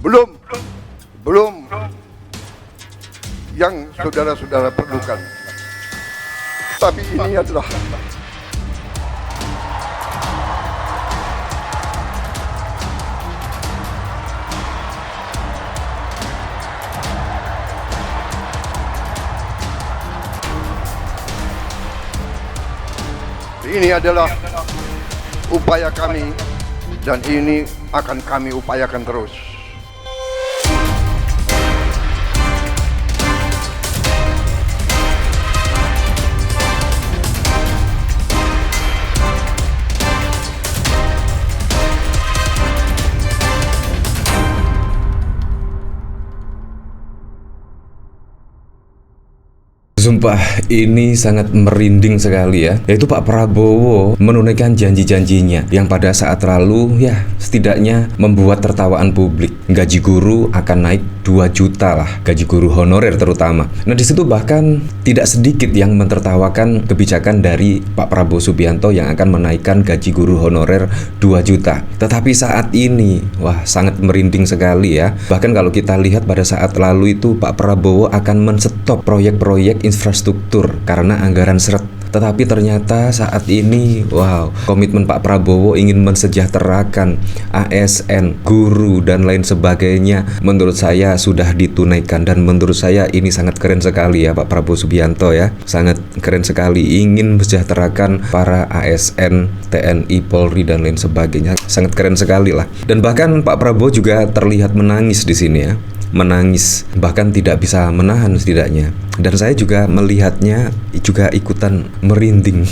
Belum, belum yang saudara-saudara perlukan. Tapi ini adalah upaya kami, dan ini akan kami upayakan terus. Sumpah, ini sangat merinding sekali ya. Yaitu Pak Prabowo menunaikan janji-janjinya yang pada saat lalu ya setidaknya membuat tertawaan publik. Gaji guru akan naik 2 juta lah, gaji guru honorer terutama. Nah, di situ bahkan tidak sedikit yang mentertawakan kebijakan dari Pak Prabowo Subianto yang akan menaikkan gaji guru honorer 2 juta. Tetapi saat ini, wah, sangat merinding sekali ya. Bahkan kalau kita lihat pada saat lalu itu Pak Prabowo akan menstop proyek-proyek infrastruktur karena anggaran seret. Tetapi ternyata saat ini, wow, komitmen Pak Prabowo ingin mensejahterakan ASN, guru, dan lain sebagainya. Menurut saya sudah ditunaikan, dan menurut saya ini sangat keren sekali ya Pak Prabowo Subianto ya. Sangat keren sekali, ingin mensejahterakan para ASN, TNI, Polri, dan lain sebagainya. Sangat keren sekali lah. Dan bahkan Pak Prabowo juga terlihat menangis di sini ya. Menangis, bahkan tidak bisa menahan setidaknya. Dan saya juga melihatnya juga ikutan merinding.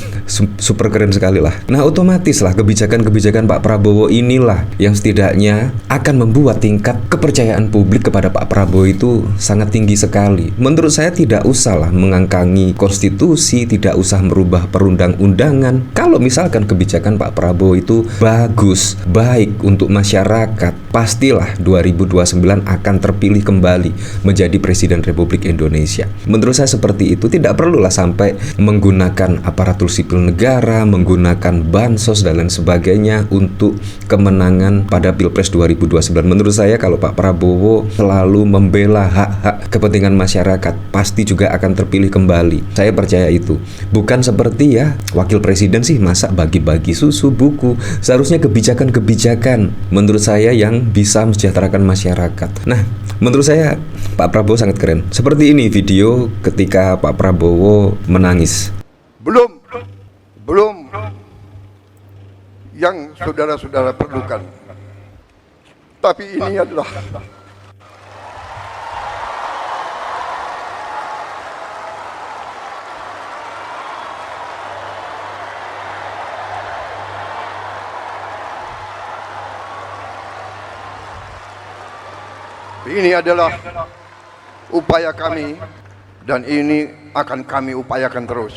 Super keren sekali lah. Nah, otomatis lah kebijakan-kebijakan Pak Prabowo inilah yang setidaknya akan membuat tingkat kepercayaan publik kepada Pak Prabowo itu sangat tinggi sekali. Menurut saya tidak usah lah mengangkangi konstitusi, tidak usah merubah perundang-undangan. Kalau misalkan kebijakan Pak Prabowo itu bagus, baik untuk masyarakat, pastilah 2029 akan terpilih kembali menjadi Presiden Republik Indonesia. Menurut saya seperti itu, tidak perlulah sampai menggunakan aparatur sipil negara, menggunakan bansos dan lain sebagainya untuk kemenangan pada Pilpres 2029. Menurut saya kalau Pak Prabowo selalu membela hak-hak kepentingan masyarakat, pasti juga akan terpilih kembali. Saya percaya itu. Bukan seperti ya wakil presiden sih masa bagi-bagi susu, buku. Seharusnya kebijakan-kebijakan menurut saya yang bisa mensejahterakan masyarakat. Nah, menurut saya Pak Prabowo sangat keren. Seperti ini video ketika Pak Prabowo menangis. Belum yang saudara-saudara perlukan. Tapi ini adalah upaya kami, dan ini akan kami upayakan terus.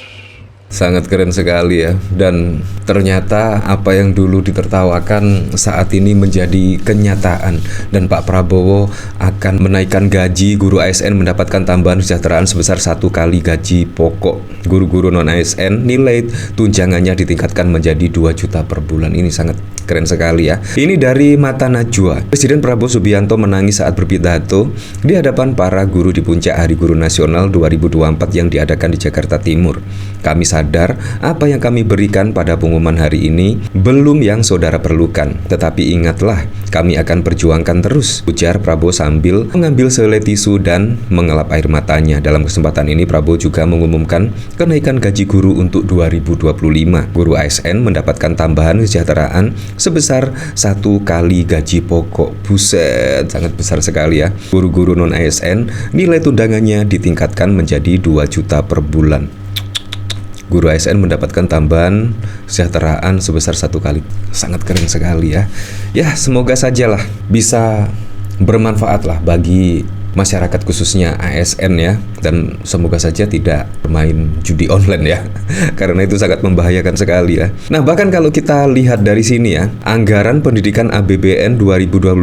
Sangat keren sekali ya. Dan ternyata apa yang dulu ditertawakan saat ini menjadi kenyataan. Dan Pak Prabowo akan menaikkan gaji guru ASN mendapatkan tambahan kesejahteraan sebesar 1 kali gaji pokok. Guru-guru non-ASN nilai tunjangannya ditingkatkan menjadi 2 juta per bulan. Ini sangat keren sekali ya. Ini dari Mata Najwa. Presiden Prabowo Subianto menangis saat berpidato di hadapan para guru di puncak Hari Guru Nasional 2024 yang diadakan di Jakarta Timur. Kami sadar apa yang kami berikan pada pengumuman hari ini belum yang saudara perlukan. Tetapi ingatlah, kami akan perjuangkan terus, ujar Prabowo sambil mengambil sehelai tisu dan mengelap air matanya. Dalam kesempatan ini Prabowo juga mengumumkan kenaikan gaji guru untuk 2025. Guru ASN mendapatkan tambahan kesejahteraan sebesar 1 kali gaji pokok. Buset, sangat besar sekali ya. Guru-guru non-ASN nilai tunjangannya ditingkatkan menjadi 2 juta per bulan. Guru ASN mendapatkan tambahan kesejahteraan sebesar 1 kali. Sangat keren sekali ya. Ya, semoga sajalah bisa bermanfaat lah bagi masyarakat khususnya ASN ya, dan semoga saja tidak bermain judi online ya karena itu sangat membahayakan sekali ya. Nah, bahkan kalau kita lihat dari sini ya, anggaran pendidikan APBN 2025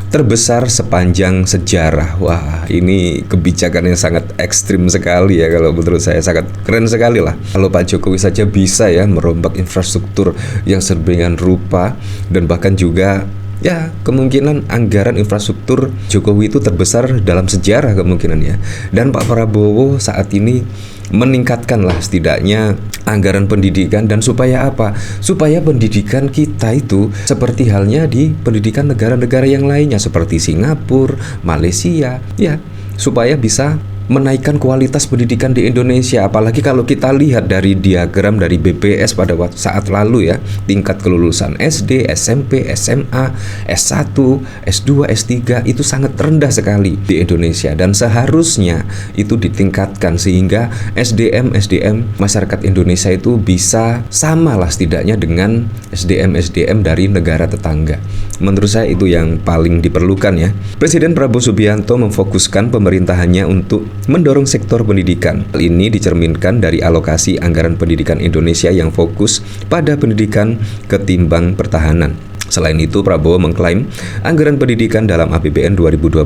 terbesar sepanjang sejarah. Wah, ini kebijakan yang sangat ekstrim sekali ya, kalau menurut saya sangat keren sekali lah. Kalau Pak Jokowi saja bisa ya merombak infrastruktur yang sedemikian rupa, dan bahkan juga Ya, kemungkinan anggaran infrastruktur Jokowi itu terbesar dalam sejarah kemungkinan ya. Dan Pak Prabowo saat ini meningkatkanlah setidaknya anggaran pendidikan, dan supaya apa? Supaya pendidikan kita itu seperti halnya di pendidikan negara-negara yang lainnya seperti Singapura, Malaysia, ya, supaya bisa menaikkan kualitas pendidikan di Indonesia. Apalagi kalau kita lihat dari diagram dari BPS pada saat lalu ya, tingkat kelulusan SD, SMP, SMA, S1, S2, S3 itu sangat rendah sekali di Indonesia, dan seharusnya itu ditingkatkan sehingga SDM masyarakat Indonesia itu bisa sama lah setidaknya dengan SDM dari negara tetangga. Menurut saya itu yang paling diperlukan ya. Presiden Prabowo Subianto memfokuskan pemerintahannya untuk mendorong sektor pendidikan. Hal ini dicerminkan dari alokasi anggaran pendidikan Indonesia yang fokus pada pendidikan ketimbang pertahanan. Selain itu, Prabowo mengklaim anggaran pendidikan dalam APBN 2025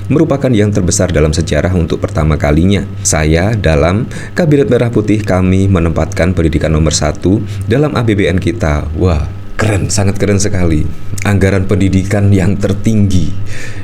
merupakan yang terbesar dalam sejarah untuk pertama kalinya. Saya dalam Kabinet Merah Putih kami menempatkan pendidikan nomor 1 dalam APBN kita. Wah, keren, sangat keren sekali. Anggaran pendidikan yang tertinggi.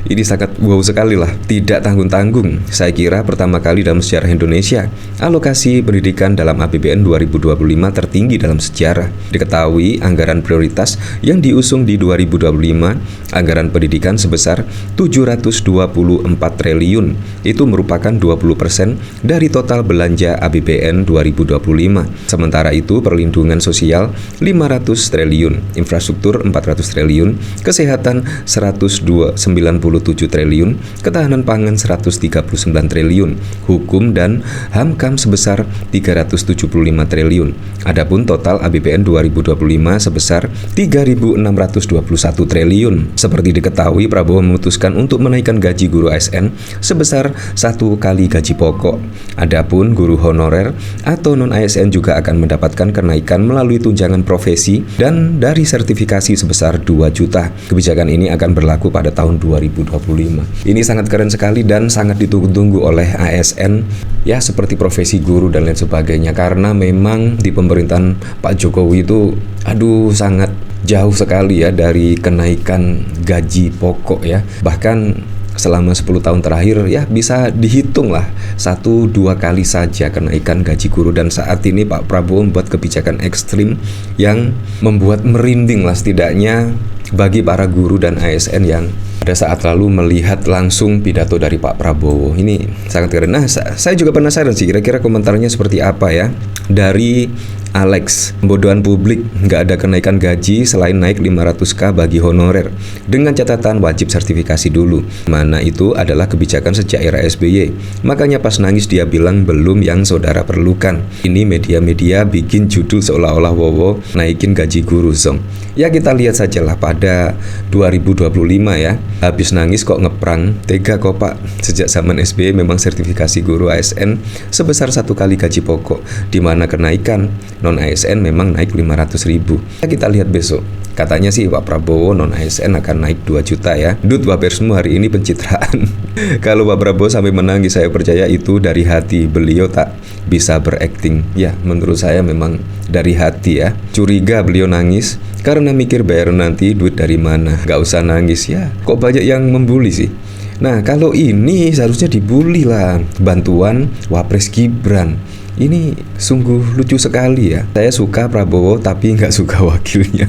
Ini sangat wow sekali lah, tidak tanggung-tanggung. Saya kira pertama kali dalam sejarah Indonesia, alokasi pendidikan dalam APBN 2025 tertinggi dalam sejarah. Diketahui anggaran prioritas yang diusung di 2025, anggaran pendidikan sebesar 724 triliun. Itu merupakan 20% dari total belanja APBN 2025. Sementara itu perlindungan sosial 500 triliun, infrastruktur 400 triliun, kesehatan 197 triliun, ketahanan pangan 139 triliun, hukum dan HAM-KAM sebesar 375 triliun. Adapun total APBN 2025 sebesar 3.621 triliun. Seperti diketahui, Prabowo memutuskan untuk menaikkan gaji guru ASN sebesar 1 kali gaji pokok. Adapun guru honorer atau non-ASN juga akan mendapatkan kenaikan melalui tunjangan profesi dan dari sertifikasi sebesar 2 juta. Kebijakan ini akan berlaku pada tahun 2025. Ini sangat keren sekali dan sangat ditunggu-tunggu oleh ASN ya, seperti profesi guru dan lain sebagainya, karena memang di pemerintahan Pak Jokowi itu sangat jauh sekali ya dari kenaikan gaji pokok ya. Bahkan selama 10 tahun terakhir ya bisa dihitung lah 1-2 kali saja kenaikan gaji guru, dan saat ini Pak Prabowo membuat kebijakan ekstrim yang membuat merinding lah setidaknya bagi para guru dan ASN yang pada saat lalu melihat langsung pidato dari Pak Prabowo. Ini sangat keren. Nah, saya juga penasaran sih kira-kira komentarnya seperti apa ya dari Alex. Pembodohan publik, nggak ada kenaikan gaji selain naik 500k bagi honorer dengan catatan wajib sertifikasi dulu. Mana itu adalah kebijakan sejak era SBY. Makanya pas nangis dia bilang belum yang saudara perlukan. Ini media-media bikin judul seolah-olah Wowo naikin gaji guru zong. Ya kita lihat sajalah pada 2025 ya. Habis nangis kok ngeprang, tega kok Pak. Sejak zaman SBY memang sertifikasi guru ASN sebesar 1 kali gaji pokok, di mana kenaikan non-ASN memang naik 500.000. Kita lihat besok. Katanya sih Pak Prabowo non-ASN akan naik 2 juta ya. Dut wabersmu hari ini pencitraan. Kalau Pak Prabowo sampai menangis, saya percaya itu dari hati. Beliau tak bisa berakting. Ya, menurut saya memang dari hati ya. Curiga beliau nangis karena mikir bayar nanti duit dari mana. Gak usah nangis ya. Kok banyak yang membuli sih? Nah, kalau ini seharusnya dibully lah. Bantuan Wapres Gibran. Ini sungguh lucu sekali ya. Saya suka Prabowo tapi nggak suka wakilnya.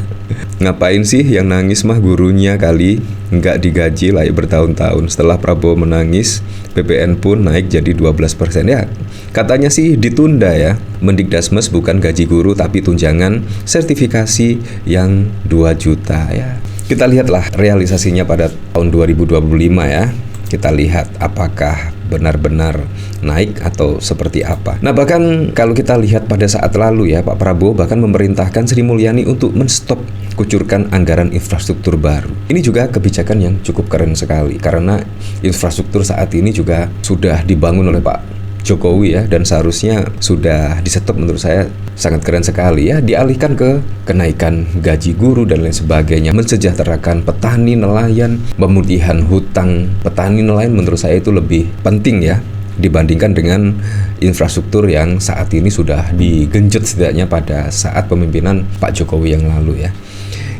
Ngapain sih yang nangis mah gurunya kali, nggak digaji lah ya bertahun-tahun. Setelah Prabowo menangis, PPN pun naik jadi 12% ya. Katanya sih ditunda ya. Mendikdasmes bukan gaji guru tapi tunjangan sertifikasi yang 2 juta ya. Kita lihatlah realisasinya pada tahun 2025 ya. Kita lihat apakah benar-benar naik atau seperti apa. Nah, bahkan kalau kita lihat pada saat lalu ya, Pak Prabowo bahkan memerintahkan Sri Mulyani untuk menstop kucurkan anggaran infrastruktur baru. Ini juga kebijakan yang cukup keren sekali, karena infrastruktur saat ini juga sudah dibangun oleh Pak Jokowi ya, dan seharusnya sudah disetop. Menurut saya sangat keren sekali ya, dialihkan ke kenaikan gaji guru dan lain sebagainya, mensejahterakan petani nelayan, pemutihan hutang petani nelayan. Menurut saya itu lebih penting ya dibandingkan dengan infrastruktur yang saat ini sudah digenjot setidaknya pada saat pemimpinan Pak Jokowi yang lalu ya.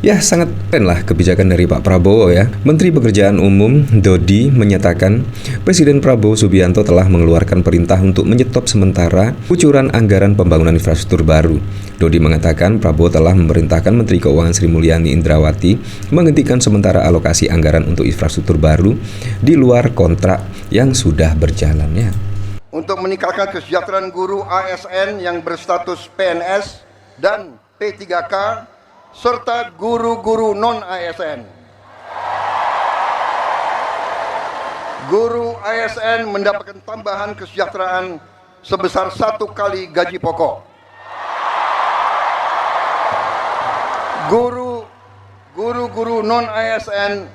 Ya, sangat keren lah kebijakan dari Pak Prabowo ya. Menteri Pekerjaan Umum Dodi menyatakan Presiden Prabowo Subianto telah mengeluarkan perintah untuk menyetop sementara kucuran anggaran pembangunan infrastruktur baru. Dodi mengatakan Prabowo telah memerintahkan Menteri Keuangan Sri Mulyani Indrawati menghentikan sementara alokasi anggaran untuk infrastruktur baru di luar kontrak yang sudah berjalan ya. Untuk meningkatkan kesejahteraan guru ASN yang berstatus PNS dan P3K serta guru-guru non-ASN. Guru ASN mendapatkan tambahan kesejahteraan sebesar 1 kali gaji pokok. Guru-guru non-ASN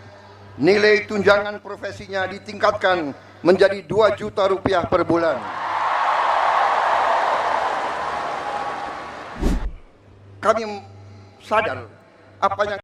nilai tunjangan profesinya ditingkatkan menjadi 2 juta rupiah per bulan. Kami sadar apa yang